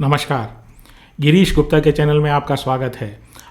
नमस्कार। गिरीश गुप्ता के चैनल में आपका स्वागत है।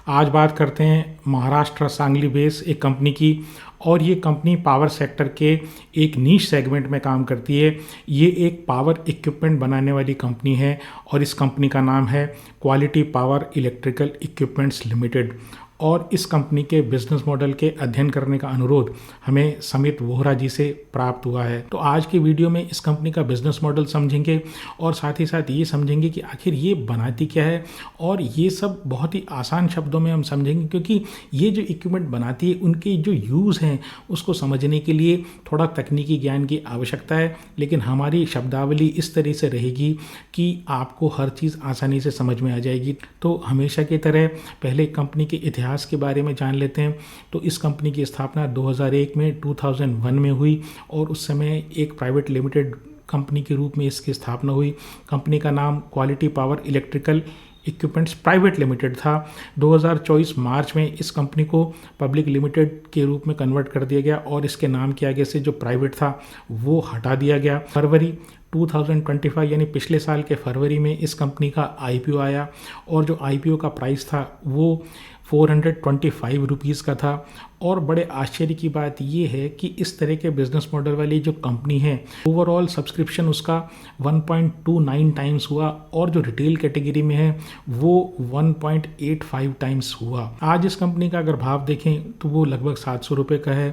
आज बात करते हैं महाराष्ट्र सांगली बेस एक कंपनी की, और ये कंपनी पावर सेक्टर के एक नीश सेगमेंट में काम करती है। ये एक पावर इक्विपमेंट बनाने वाली कंपनी है और इस कंपनी का नाम है quality power electrical equipments limited. और इस कंपनी के बिजनेस मॉडल के अध्ययन करने का अनुरोध हमें समित वोहरा जी से प्राप्त हुआ है। तो आज की वीडियो में इस कंपनी का बिजनेस मॉडल समझेंगे और साथ ही साथ ये समझेंगे कि आखिर ये बनाती क्या है, और ये सब बहुत ही आसान शब्दों में हम समझेंगे, क्योंकि ये जो इक्विपमेंट बनाती है उनके जो यूज़ हैं उसको समझने के लिए थोड़ा तकनीकी ज्ञान की आवश्यकता है। लेकिन हमारी शब्दावली इस तरह से रहेगी कि आपको हर चीज़ आसानी से समझ में आ जाएगी। तो हमेशा की तरह पहले कंपनी के इतिहास के बारे में जान लेते हैं। तो इस कंपनी की स्थापना 2001 में 2001 में हुई और उस समय एक प्राइवेट लिमिटेड कंपनी के रूप में इसकी स्थापना हुई। कंपनी का नाम quality power electrical equipments private limited था। 2024 मार्च में इस कंपनी को पब्लिक लिमिटेड के रूप में कन्वर्ट कर दिया गया और इसके नाम के आगे से जो प्राइवेट था वो हटा दिया गया। फरवरी 2025 यानी पिछले साल के फरवरी में इस कंपनी का आईपीओ आया और जो आईपीओ का प्राइस था वो 425 रुपीज़ का था। और बड़े आश्चर्य की बात ये है कि इस तरह के बिजनेस मॉडल वाली जो कंपनी है, ओवरऑल सब्सक्रिप्शन उसका 1.29 टाइम्स हुआ और जो रिटेल कैटेगरी में है वो 1.85 टाइम्स हुआ। आज इस कंपनी का अगर भाव देखें तो वो लगभग 700 रुपये का है।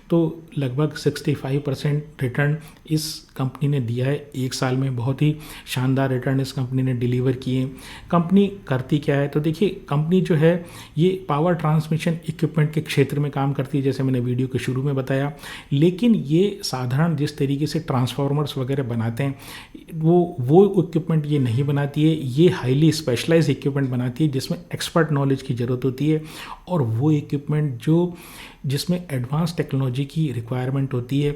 तो लगभग 65% रिटर्न इस कंपनी ने दिया है एक साल में। बहुत ही शानदार रिटर्न इस कंपनी ने डिलीवर किए। कंपनी करती क्या है, तो देखिए कंपनी जो है ये पावर ट्रांसमिशन इक्विपमेंट के क्षेत्र में काम करती है, जैसे मैंने वीडियो के शुरू में बताया। लेकिन ये साधारण जिस तरीके से ट्रांसफार्मर्स वगैरह बनाते हैं वो इक्विपमेंट ये नहीं बनाती है। ये हाईली स्पेशलाइज्ड इक्विपमेंट बनाती है जिसमें एक्सपर्ट नॉलेज की ज़रूरत होती है, और वो इक्विपमेंट जिसमें एडवांस टेक्नोलॉजी की रिक्वायरमेंट होती है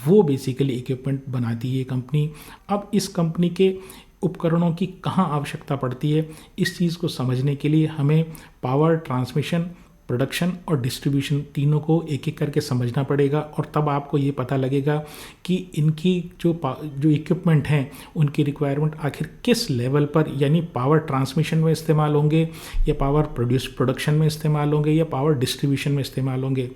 वो बेसिकली इक्विपमेंट बनाती है कंपनी। अब इस कंपनी के उपकरणों की कहाँ आवश्यकता पड़ती है, इस चीज़ को समझने के लिए हमें पावर ट्रांसमिशन, प्रोडक्शन और डिस्ट्रीब्यूशन तीनों को एक एक करके समझना पड़ेगा। और तब आपको ये पता लगेगा कि इनकी जो इक्विपमेंट हैं उनकी रिक्वायरमेंट आखिर किस लेवल पर, यानी पावर ट्रांसमिशन में इस्तेमाल होंगे या पावर प्रोडक्शन में इस्तेमाल होंगे या पावर डिस्ट्रीब्यूशन में इस्तेमाल होंगे।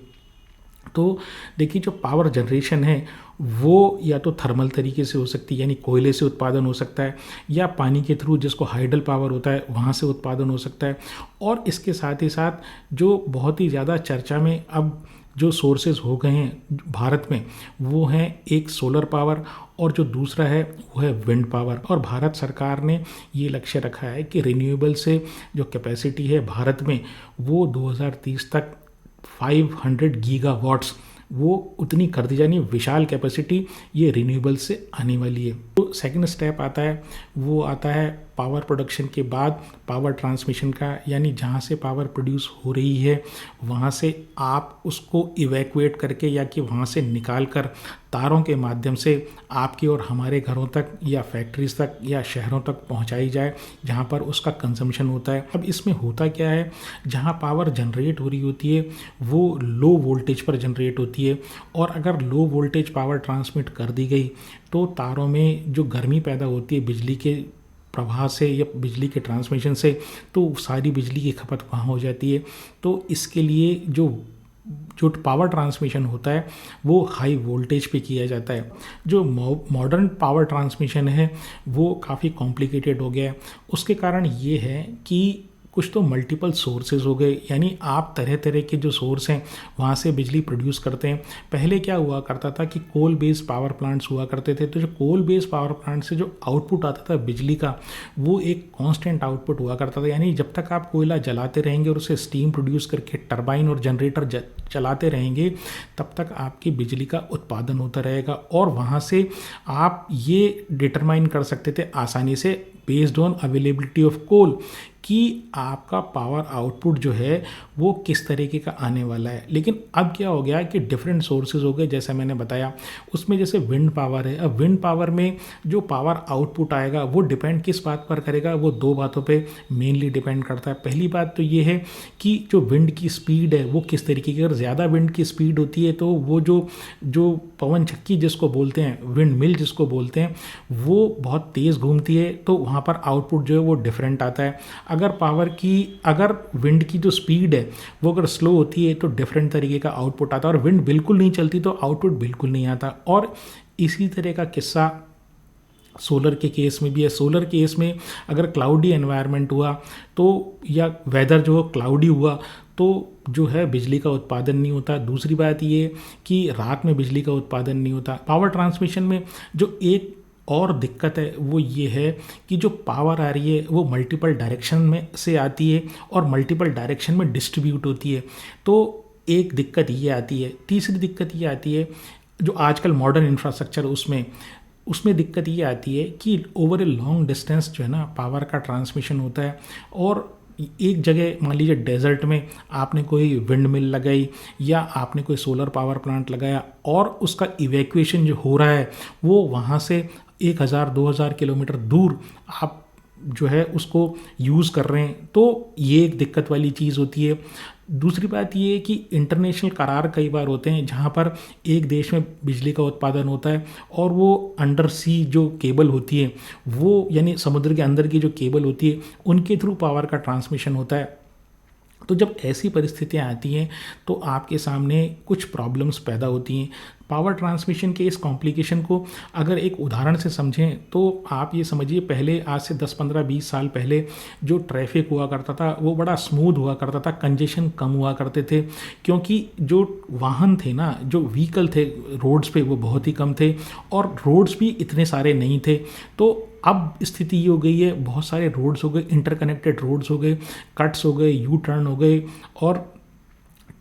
तो देखिए जो पावर जनरेशन है वो या तो थर्मल तरीके से हो सकती है, यानी कोयले से उत्पादन हो सकता है, या पानी के थ्रू जिसको हाइडल पावर होता है वहाँ से उत्पादन हो सकता है। और इसके साथ ही साथ जो बहुत ही ज़्यादा चर्चा में अब जो सोर्सेज हो गए हैं भारत में वो हैं एक सोलर पावर और जो दूसरा है वो है विंड पावर। और भारत सरकार ने ये लक्ष्य रखा है कि रिन्यूएबल से जो कैपेसिटी है भारत में वो 2030 तक 500 गीगावाट्स वो उतनी कर दी जानी, विशाल कैपेसिटी ये रिन्यूएबल से आने वाली है। तो सेकंड स्टेप आता है वो आता है पावर प्रोडक्शन के बाद पावर ट्रांसमिशन का, यानी जहाँ से पावर प्रोड्यूस हो रही है वहाँ से आप उसको इवैक्यूएट करके या कि वहाँ से निकाल कर तारों के माध्यम से आपके और हमारे घरों तक या फैक्ट्रीज तक या शहरों तक पहुँचाई जाए जहाँ पर उसका कंजम्पशन होता है। अब इसमें होता क्या है, जहाँ पावर जनरेट हो रही होती है वो लो वोल्टेज पर जनरेट होती है, और अगर लो वोल्टेज पावर ट्रांसमिट कर दी गई तो तारों में जो गर्मी पैदा होती है बिजली के प्रवाह से या बिजली के ट्रांसमिशन से, तो सारी बिजली की खपत वहाँ हो जाती है। तो इसके लिए जो पावर ट्रांसमिशन होता है वो हाई वोल्टेज पे किया जाता है। जो मॉडर्न पावर ट्रांसमिशन है वो काफ़ी कॉम्प्लिकेटेड हो गया है। उसके कारण ये है कि कुछ तो मल्टीपल सोर्सेज हो गए, यानी आप तरह तरह के जो सोर्स हैं वहाँ से बिजली प्रोड्यूस करते हैं। पहले क्या हुआ करता था कि कोल बेस्ड पावर प्लांट्स हुआ करते थे, तो जो कोल बेस्ड पावर प्लांट से जो आउटपुट आता था बिजली का वो एक कांस्टेंट आउटपुट हुआ करता था, यानी जब तक आप कोयला जलाते रहेंगे और उसे स्टीम प्रोड्यूस करके टरबाइन और जनरेटर चलाते रहेंगे तब तक आपकी बिजली का उत्पादन होता रहेगा। और वहाँ से आप ये डिटरमाइन कर सकते थे आसानी से based on availability of coal कि आपका पावर आउटपुट जो है वो किस तरीके का आने वाला है। लेकिन अब क्या हो गया कि डिफरेंट सोर्सेज हो गए, जैसा मैंने बताया उसमें जैसे विंड पावर है। अब विंड पावर में जो पावर आउटपुट आएगा वो डिपेंड किस बात पर करेगा, वो दो बातों पे मेनली डिपेंड करता है। पहली बात तो ये है कि जो विंड की स्पीड है वो किस तरीके की, अगर ज़्यादा विंड की स्पीड होती है तो वो जो जो पवन चक्की जिसको बोलते हैं, विंड मिल जिसको बोलते हैं, वो बहुत तेज़ घूमती है तो वहाँ पर आउटपुट जो है वो डिफरेंट आता है। अगर विंड की जो स्पीड है वो अगर स्लो होती है तो डिफरेंट तरीके का आउटपुट आता है, और विंड बिल्कुल नहीं चलती तो आउटपुट बिल्कुल नहीं आता। और इसी तरह का किस्सा सोलर के केस में भी है। सोलर केस में अगर क्लाउडी एनवायरनमेंट हुआ तो, या वेदर जो क्लाउडी हुआ तो जो है बिजली का उत्पादन नहीं होता। दूसरी बात ये कि रात में बिजली का उत्पादन नहीं होता। पावर ट्रांसमिशन में जो एक और दिक्कत है वो ये है कि जो पावर आ रही है वो मल्टीपल डायरेक्शन में से आती है और मल्टीपल डायरेक्शन में डिस्ट्रीब्यूट होती है, तो एक दिक्कत ये आती है। तीसरी दिक्कत ये आती है जो आजकल मॉडर्न इंफ्रास्ट्रक्चर उसमें दिक्कत ये आती है कि ओवर ए लॉन्ग डिस्टेंस जो है ना पावर का ट्रांसमिशन होता है, और एक जगह मान लीजिए डेजर्ट में आपने कोई विंड मिल लगाई या आपने कोई सोलर पावर प्लांट लगाया और उसका इवैक्यूएशन जो हो रहा है वो वहाँ से 1000-2000 किलोमीटर दूर आप जो है उसको यूज़ कर रहे हैं, तो ये एक दिक्कत वाली चीज़ होती है। दूसरी बात ये है कि इंटरनेशनल करार कई बार होते हैं जहाँ पर एक देश में बिजली का उत्पादन होता है और वो अंडर सी जो केबल होती है वो, यानी समुद्र के अंदर की जो केबल होती है उनके थ्रू पावर का ट्रांसमिशन होता है। तो जब ऐसी परिस्थितियाँ आती हैं तो आपके सामने कुछ प्रॉब्लम्स पैदा होती हैं। पावर ट्रांसमिशन के इस कॉम्प्लिकेशन को अगर एक उदाहरण से समझें तो आप ये समझिए, पहले आज से 10-15-20 साल पहले जो ट्रैफिक हुआ करता था वो बड़ा स्मूथ हुआ करता था, कंजेशन कम हुआ करते थे, क्योंकि जो वाहन थे ना, जो व्हीकल थे रोड्स पे वो बहुत ही कम थे और रोड्स भी इतने सारे नहीं थे। तो अब स्थिति ये हो गई है, बहुत सारे रोड्स हो गए, इंटरकनेक्टेड रोड्स हो गए, कट्स हो गए, यू टर्न हो गए और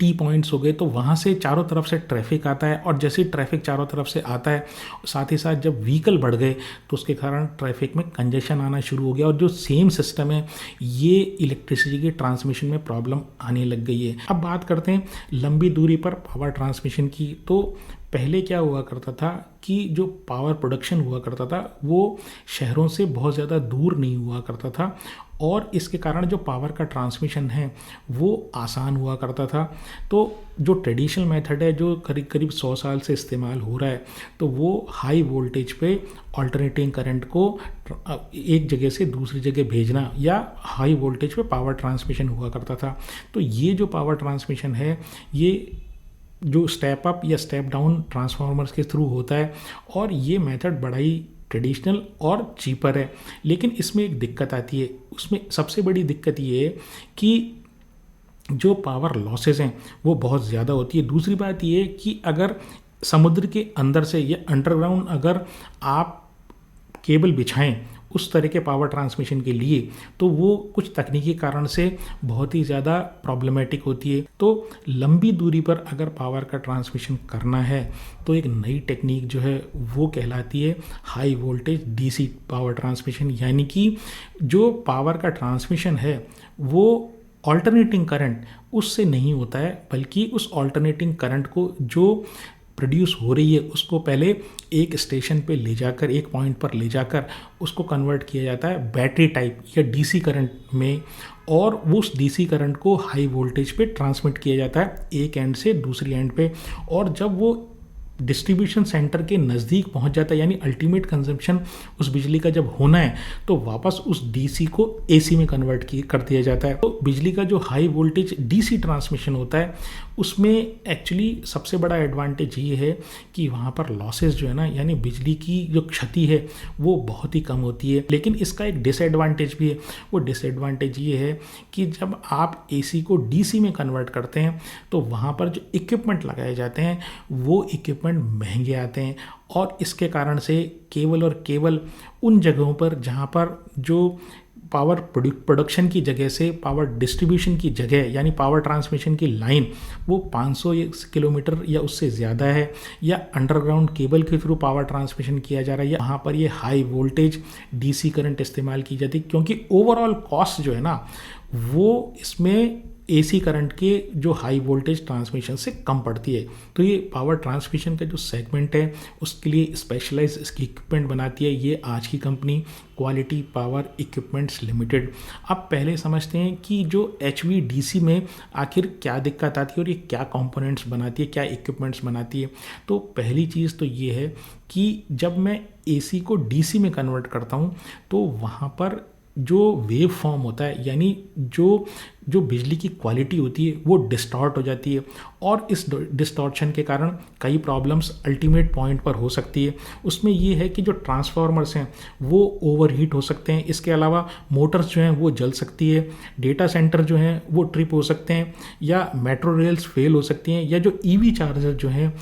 टी पॉइंट्स हो गए, तो वहाँ से चारों तरफ से ट्रैफिक आता है। और जैसे ही ट्रैफिक चारों तरफ से आता है, साथ ही साथ जब व्हीकल बढ़ गए तो उसके कारण ट्रैफिक में कंजेशन आना शुरू हो गया, और जो सेम सिस्टम है ये इलेक्ट्रिसिटी के ट्रांसमिशन में प्रॉब्लम आने लग गई है। अब बात करते हैं लंबी दूरी पर पावर ट्रांसमिशन की। तो पहले क्या हुआ करता था कि जो पावर प्रोडक्शन हुआ करता था वो शहरों से बहुत ज़्यादा दूर नहीं हुआ करता था, और इसके कारण जो पावर का ट्रांसमिशन है वो आसान हुआ करता था। तो जो ट्रेडिशनल मेथड है जो करीब करीब 100 साल से इस्तेमाल हो रहा है, तो वो हाई वोल्टेज पे अल्टरनेटिंग करंट को एक जगह से दूसरी जगह भेजना या हाई वोल्टेज पे पावर ट्रांसमिशन हुआ करता था। तो ये जो पावर ट्रांसमिशन है ये जो स्टेप अप या स्टेप डाउन ट्रांसफार्मर्स के थ्रू होता है, और ये मेथड बड़ा ही ट्रेडिशनल और चीपर है। लेकिन इसमें एक दिक्कत आती है, उसमें सबसे बड़ी दिक्कत ये है कि जो पावर लॉसेस हैं वो बहुत ज़्यादा होती है। दूसरी बात ये है कि अगर समुद्र के अंदर से या अंडरग्राउंड अगर आप केबल बिछाएं उस तरह के पावर ट्रांसमिशन के लिए, तो वो कुछ तकनीकी कारण से बहुत ही ज़्यादा प्रॉब्लमेटिक होती है। तो लंबी दूरी पर अगर पावर का ट्रांसमिशन करना है तो एक नई टेक्निक जो है वो कहलाती है high voltage DC power transmission, यानी कि जो पावर का ट्रांसमिशन है वो ऑल्टरनेटिंग करंट उससे नहीं होता है, बल्कि उस ऑल्टरनेटिंग करंट को जो प्रोड्यूस हो रही है उसको पहले एक स्टेशन पे ले जाकर, एक पॉइंट पर ले जाकर उसको कन्वर्ट किया जाता है बैटरी टाइप या डीसी करंट में, और वो उस डीसी करंट को हाई वोल्टेज पे ट्रांसमिट किया जाता है एक एंड से दूसरी एंड पे। और जब वो डिस्ट्रीब्यूशन सेंटर के नज़दीक पहुंच जाता है, यानी अल्टीमेट कंजम्पशन उस बिजली का जब होना है तो वापस उस डीसी को एसी में कन्वर्ट कर दिया जाता है। तो बिजली का जो हाई वोल्टेज डीसी ट्रांसमिशन होता है उसमें एक्चुअली सबसे बड़ा एडवांटेज ये है कि वहाँ पर लॉसेस जो है ना, यानी बिजली की जो क्षति है वो बहुत ही कम होती है। लेकिन इसका एक डिसएडवांटेज भी है। वो डिसएडवांटेज ये है कि जब आप एसी को डीसी में कन्वर्ट करते हैं तो वहाँ पर जो इक्विपमेंट लगाए जाते हैं वो इक्विपमेंट महंगे आते हैं, और इसके कारण से केवल और केवल उन जगहों पर जहाँ पर जो पावर प्रोडक्शन की जगह से पावर डिस्ट्रीब्यूशन की जगह यानी पावर ट्रांसमिशन की लाइन वो 500 किलोमीटर या उससे ज़्यादा है, या अंडरग्राउंड केबल के थ्रू पावर ट्रांसमिशन किया जा रहा है, या वहाँ पर ये हाई वोल्टेज डीसी करंट इस्तेमाल की जाती है, क्योंकि ओवरऑल कॉस्ट जो है ना वो इसमें एसी करंट के जो हाई वोल्टेज ट्रांसमिशन से कम पड़ती है। तो ये पावर ट्रांसमिशन का जो सेगमेंट है उसके लिए स्पेशलाइज इसकी इक्विपमेंट बनाती है ये आज की company quality power equipments limited. अब पहले समझते हैं कि जो HVDC में आखिर क्या दिक्कत आती है और ये क्या कंपोनेंट्स बनाती है, क्या इक्विपमेंट्स बनाती है। तो पहली चीज़ तो ये है कि जब मैं AC को DC में कन्वर्ट करता हूँ तो वहाँ पर जो वेव फॉर्म होता है यानी जो बिजली की क्वालिटी होती है वो डिस्टॉर्ट हो जाती है, और इस डिस्टॉर्शन के कारण कई प्रॉब्लम्स अल्टीमेट पॉइंट पर हो सकती है। उसमें ये है कि जो ट्रांसफार्मर्स हैं वो ओवरहीट हो सकते हैं, इसके अलावा मोटर्स जो हैं वो जल सकती है, डेटा सेंटर जो हैं वो ट्रिप हो सकते हैं, या मेट्रो रेल्स फेल हो सकती हैं, या जो EV चार्जर जो है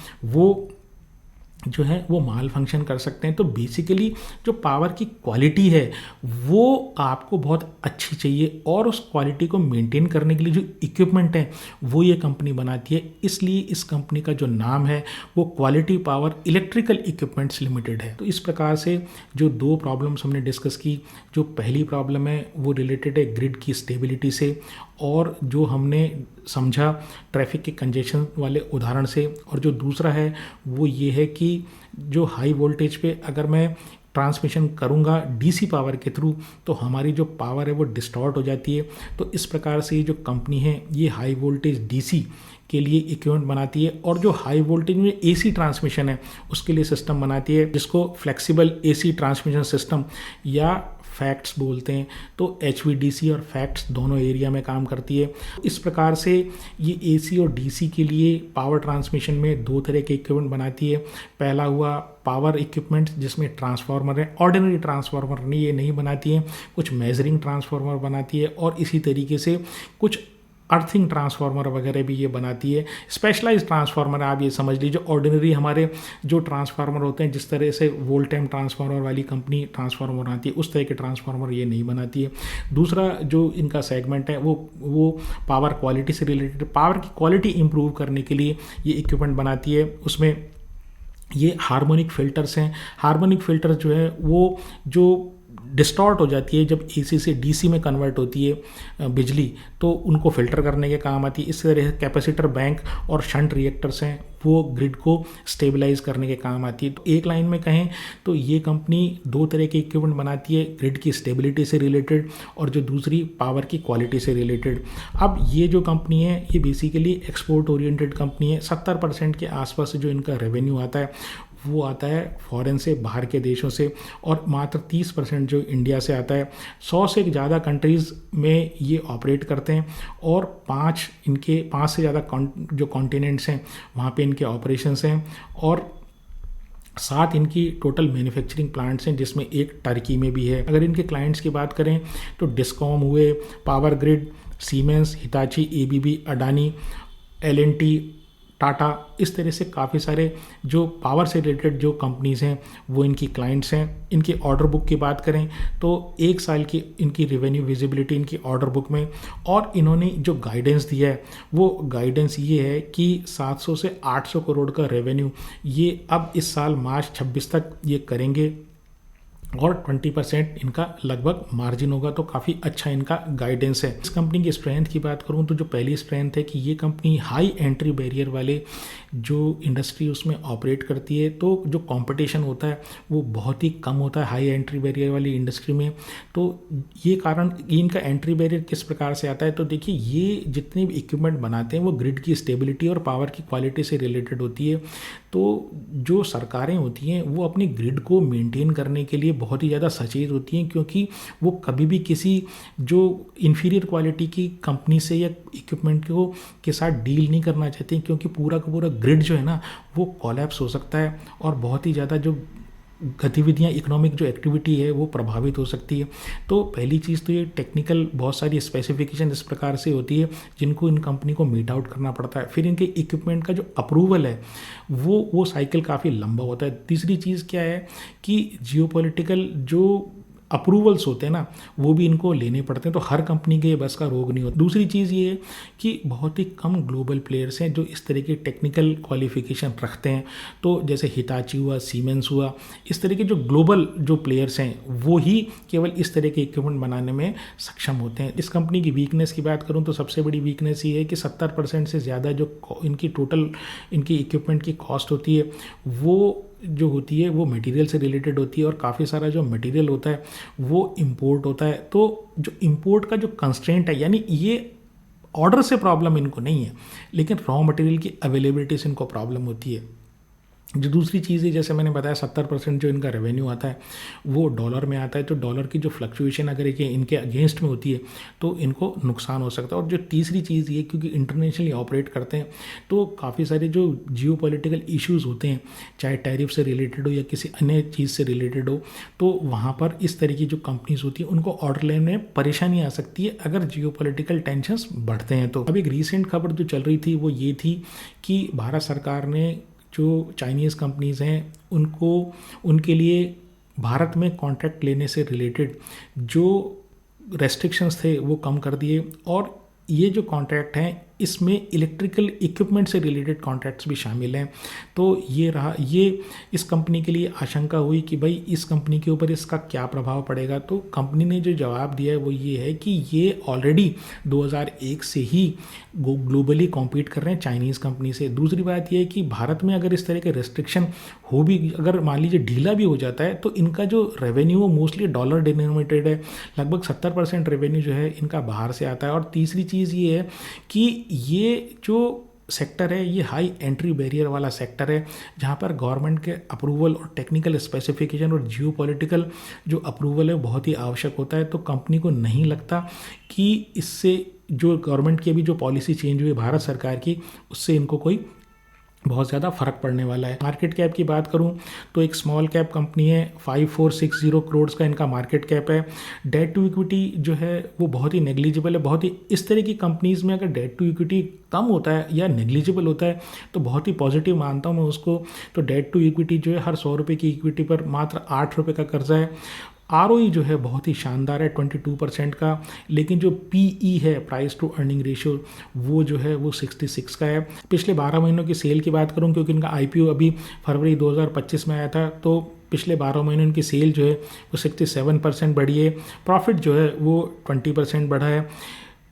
वो माल फंक्शन कर सकते हैं। तो बेसिकली जो पावर की क्वालिटी है वो आपको बहुत अच्छी चाहिए, और उस क्वालिटी को मेंटेन करने के लिए जो इक्विपमेंट है वो ये कंपनी बनाती है। इसलिए इस कंपनी का जो नाम है वो quality power electrical equipments limited है। तो इस प्रकार से जो दो प्रॉब्लम्स हमने डिस्कस की, जो पहली प्रॉब्लम है वो रिलेटेड है ग्रिड की स्टेबिलिटी से, और जो हमने समझा ट्रैफिक के कंजेशन वाले उदाहरण से, और जो दूसरा है वो ये है कि जो हाई वोल्टेज पे अगर मैं ट्रांसमिशन करूँगा DC पावर के थ्रू तो हमारी जो पावर है वो डिस्टॉर्ट हो जाती है। तो इस प्रकार से ये जो कंपनी है ये हाई वोल्टेज DC के लिए इक्विपमेंट बनाती है, और जो हाई वोल्टेज में AC ट्रांसमिशन है उसके लिए सिस्टम बनाती है, जिसको फ्लेक्सिबल AC ट्रांसमिशन सिस्टम या फैक्ट्स बोलते हैं। तो HVDC और फैक्ट्स दोनों एरिया में काम करती है। इस प्रकार से ये AC और DC के लिए पावर ट्रांसमिशन में दो तरह के इक्विपमेंट बनाती है। पहला हुआ पावर इक्विपमेंट जिसमें ट्रांसफार्मर है, ऑर्डिनरी ट्रांसफार्मर नहीं ये नहीं बनाती है, कुछ मेजरिंग ट्रांसफार्मर बनाती है, और इसी तरीके से कुछ अर्थिंग ट्रांसफार्मर वगैरह भी ये बनाती है। स्पेशलाइज्ड ट्रांसफार्मर आप ये समझ लीजिए, ऑर्डिनरी हमारे जो ट्रांसफार्मर होते हैं जिस तरह से वोल्टेम ट्रांसफार्मर वाली कंपनी ट्रांसफार्मर बनाती है उस तरह के ट्रांसफार्मर ये नहीं बनाती है। दूसरा जो इनका सेगमेंट है वो पावर क्वालिटी से रिलेटेड, पावर की क्वालिटी इंप्रूव करने के लिए ये इक्विपमेंट बनाती है। उसमें ये हार्मोनिक फिल्टर्स हैं। हार्मोनिक फिल्टर जो है वो जो डिस्टॉर्ट हो जाती है जब AC से DC में कन्वर्ट होती है बिजली, तो उनको फिल्टर करने के काम आती है। इस तरह से कैपेसिटर बैंक और शंट रिएक्टर्स हैं वो ग्रिड को स्टेबलाइज करने के काम आती है। तो एक लाइन में कहें तो ये कंपनी दो तरह के इक्विपमेंट बनाती है, ग्रिड की स्टेबिलिटी से रिलेटेड और जो दूसरी पावर की क्वालिटी से रिलेटेड। अब ये जो कंपनी है ये बेसिकली एक्सपोर्ट ओरिएंटेड कंपनी है। 70% के आसपास जो इनका रेवेन्यू आता है वो आता है फॉरेन से, बाहर के देशों से, और मात्र 30% जो इंडिया से आता है। 100 से ज़्यादा कंट्रीज़ में ये ऑपरेट करते हैं, और 5 से ज़्यादा जो कॉन्टिनेंट्स हैं वहाँ पे इनके ऑपरेशंस हैं, और 7 इनकी टोटल मैन्युफैक्चरिंग प्लांट्स हैं जिसमें एक टर्की में भी है। अगर इनके क्लाइंट्स की बात करें तो डिस्कॉम हुए, power grid, siemens, Hitachi, ABB, Adani, L&T, Tata, इस तरह से काफ़ी सारे जो पावर से रिलेटेड जो कंपनीज़ हैं वो इनकी क्लाइंट्स हैं। इनकी ऑर्डर बुक की बात करें तो 1 साल की इनकी रेवेन्यू विजिबिलिटी इनकी ऑर्डर बुक में, और इन्होंने जो गाइडेंस दिया है वो गाइडेंस ये है कि 700 से 800 करोड़ का रेवेन्यू ये अब इस साल मार्च 26 तक ये करेंगे, और 20% इनका लगभग मार्जिन होगा। तो काफ़ी अच्छा इनका गाइडेंस है। इस कंपनी की स्ट्रेंथ की बात करूं तो जो पहली स्ट्रेंथ है कि ये कंपनी हाई एंट्री बैरियर वाले जो इंडस्ट्री उसमें ऑपरेट करती है, तो जो कंपटीशन होता है वो बहुत ही कम होता है हाई एंट्री बैरियर वाली इंडस्ट्री में। तो ये कारण इनका एंट्री बैरियर किस प्रकार से आता है, तो देखिए ये जितने भी इक्विपमेंट बनाते हैं वो ग्रिड की स्टेबिलिटी और पावर की क्वालिटी से रिलेटेड होती है। तो जो सरकारें होती हैं वो अपनी ग्रिड को मेंटेन करने के लिए बहुत ही ज़्यादा सचेत होती हैं, क्योंकि वो कभी भी किसी जो इन्फीरियर क्वालिटी की कंपनी से या इक्विपमेंट को के साथ डील नहीं करना चाहती, क्योंकि पूरा का पूरा ग्रिड जो है ना वो कोलैप्स हो सकता है, और बहुत ही ज़्यादा जो गतिविधियाँ, इकोनॉमिक जो एक्टिविटी है वो प्रभावित हो सकती है। तो पहली चीज़ तो ये टेक्निकल बहुत सारी स्पेसिफिकेशन इस प्रकार से होती है जिनको इन कंपनी को मीट आउट करना पड़ता है। फिर इनके इक्विपमेंट का जो अप्रूवल है वो साइकिल काफ़ी लंबा होता है। तीसरी चीज़ क्या है कि जियोपॉलिटिकल जो अप्रूवल्स होते हैं ना, वो भी इनको लेने पड़ते हैं। तो हर कंपनी के बस का रोग नहीं होता। दूसरी चीज़ ये है कि बहुत ही कम ग्लोबल प्लेयर्स हैं जो इस तरह की टेक्निकल क्वालिफिकेशन रखते हैं। तो जैसे हिताची हुआ, सीमेंस हुआ, इस तरह के जो ग्लोबल जो प्लेयर्स हैं वो ही केवल इस तरह के इक्विपमेंट बनाने में सक्षम होते हैं। इस कंपनी की वीकनेस की बात करूं तो सबसे बड़ी वीकनेस ये है कि 70% से ज़्यादा जो इनकी टोटल इनकी इक्विपमेंट की कॉस्ट होती है वो जो होती है वो मटेरियल से रिलेटेड होती है, और काफ़ी सारा जो मटेरियल होता है वो इंपोर्ट होता है। तो जो इंपोर्ट का जो कंस्ट्रेंट है, यानी ये ऑर्डर से प्रॉब्लम इनको नहीं है, लेकिन रॉ मटेरियल की अवेलेबिलिटी से इनको प्रॉब्लम होती है। जो दूसरी चीज़ है, जैसे मैंने बताया 70% जो इनका रेवेन्यू आता है वो डॉलर में आता है। तो डॉलर की जो फ्लक्चुएशन अगर इनके अगेंस्ट में होती है तो इनको नुकसान हो सकता है। और जो तीसरी चीज़ ये, क्योंकि इंटरनेशनली ऑपरेट करते हैं तो काफ़ी सारे जो जियोपॉलिटिकल इश्यूज़ होते हैं, चाहे टैरिफ से रिलेटेड हो या किसी अन्य चीज़ से रिलेटेड हो, तो वहाँ पर इस तरह की जो कंपनीज होती हैं उनको ऑर्डर लेने में परेशानी आ सकती है अगर जियोपॉलिटिकल टेंशंस बढ़ते हैं। तो अब एक रीसेंट खबर जो चल रही थी वो ये थी कि भारत सरकार ने जो चाइनीज़ कंपनीज़ हैं उनके लिए भारत में कॉन्ट्रैक्ट लेने से रिलेटेड जो रेस्ट्रिक्शंस थे वो कम कर दिए। और ये जो कॉन्ट्रैक्ट हैं इसमें इलेक्ट्रिकल इक्विपमेंट से रिलेटेड कॉन्ट्रैक्ट्स भी शामिल हैं। तो ये इस कंपनी के लिए आशंका हुई कि भाई इस कंपनी के ऊपर इसका क्या प्रभाव पड़ेगा। तो कंपनी ने जो जवाब दिया है वो ये है कि ये ऑलरेडी 2001 से ही ग्लोबली कॉम्पीट कर रहे हैं चाइनीज़ कंपनी से। दूसरी बात ये है कि भारत में अगर इस तरह के रेस्ट्रिक्शन हो भी, अगर मान लीजिए ढीला भी हो जाता है, तो इनका जो रेवेन्यू वो मोस्टली डॉलर डिनोमिनेटेड है। लगभग 70% रेवेन्यू जो है इनका बाहर से आता है। और तीसरी चीज़ ये है कि ये जो सेक्टर है ये हाई एंट्री बैरियर वाला सेक्टर है, जहाँ पर गवर्नमेंट के अप्रूवल और टेक्निकल स्पेसिफिकेशन और जियोपॉलिटिकल जो अप्रूवल है बहुत ही आवश्यक होता है। तो कंपनी को नहीं लगता कि इससे जो गवर्नमेंट की अभी जो पॉलिसी चेंज हुई है भारत सरकार की, उससे इनको कोई बहुत ज़्यादा फ़र्क पड़ने वाला है। मार्केट कैप की बात करूं तो एक स्मॉल कैप कंपनी है, 5460 करोड़ का इनका मार्केट कैप है। डेट टू इक्विटी जो है वो बहुत ही नेग्लिजिबल है। बहुत ही इस तरह की कंपनीज़ में अगर डेट टू इक्विटी कम होता है या नेग्लिजिबल होता है तो बहुत ही पॉजिटिव मानता हूँ मैं उसको। तो डेट टू इक्विटी जो है हर 100 रुपये की इक्विटी पर मात्र 8 रुपये का कर्जा है। ROE जो है बहुत ही शानदार है 22% का, लेकिन जो PE है, प्राइस टू अर्निंग रेशियो, वो जो है वो 66 का है। पिछले 12 महीनों की सेल की बात करूं, क्योंकि इनका IPO अभी फरवरी 2025 में आया था, तो पिछले 12 महीनों इनकी सेल जो है वो 67% बढ़ी है। प्रॉफिट जो है वो 20% बढ़ा है।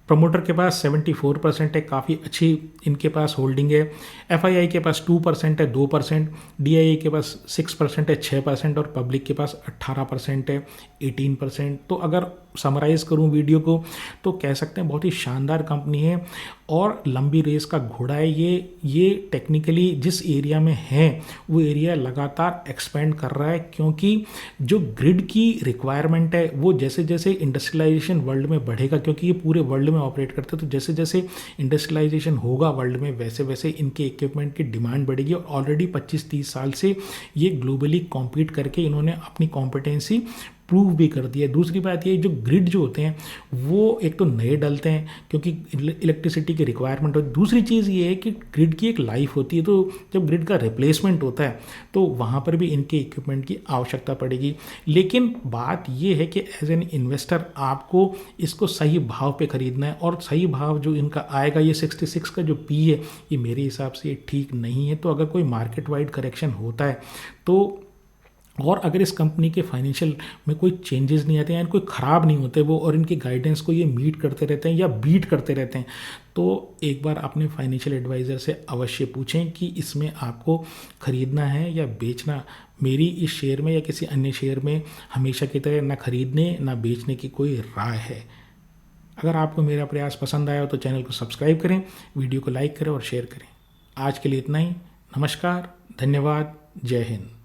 प्रमोटर के पास 74% है, काफ़ी अच्छी इनके पास होल्डिंग है। FII के पास 2% है, 2%, DII के पास 6% है, 6%, और पब्लिक के पास 18% है, 18%। तो अगर समराइज़ करूं वीडियो को तो कह सकते हैं बहुत ही शानदार कंपनी है और लंबी रेस का घोड़ा है ये टेक्निकली जिस एरिया में है वो एरिया लगातार एक्सपेंड कर रहा है, क्योंकि जो ग्रिड की रिक्वायरमेंट है वो जैसे जैसे इंडस्ट्रियलाइजेशन वर्ल्ड में बढ़ेगा, क्योंकि ये पूरे वर्ल्ड में ऑपरेट करते हैं, तो जैसे जैसे इंडस्ट्रियलाइजेशन होगा वर्ल्ड में वैसे वैसे इनके इक्विपमेंट की डिमांड बढ़ेगी। और ऑलरेडी 25-30 साल से ये ग्लोबली कॉम्पीट करके इन्होंने अपनी कॉम्पिटेंसी प्रूव भी कर दिया है। दूसरी बात ये, जो ग्रिड जो होते हैं वो एक तो नए डलते हैं क्योंकि इलेक्ट्रिसिटी की रिक्वायरमेंट हो। दूसरी चीज़ ये है कि ग्रिड की एक लाइफ होती है, तो जब ग्रिड का रिप्लेसमेंट होता है तो वहाँ पर भी इनके इक्विपमेंट की आवश्यकता पड़ेगी। लेकिन बात ये है कि एज एन इन्वेस्टर आपको इसको सही भाव पे खरीदना है, और सही भाव जो इनका आएगा, ये 66 का जो पी है, ये मेरे हिसाब से ठीक नहीं है। तो अगर कोई मार्केट वाइड करेक्शन होता है तो, और अगर इस कंपनी के फाइनेंशियल में कोई चेंजेस नहीं आते हैं, कोई ख़राब नहीं होते वो, और इनकी गाइडेंस को ये मीट करते रहते हैं या बीट करते रहते हैं, तो एक बार अपने फाइनेंशियल एडवाइज़र से अवश्य पूछें कि इसमें आपको ख़रीदना है या बेचना। मेरी इस शेयर में या किसी अन्य शेयर में हमेशा की तरह ना खरीदने ना बेचने की कोई राय है। अगर आपको मेरा प्रयास पसंद आया हो तो चैनल को सब्सक्राइब करें, वीडियो को लाइक करें और शेयर करें। आज के लिए इतना ही। नमस्कार, धन्यवाद, जय हिंद।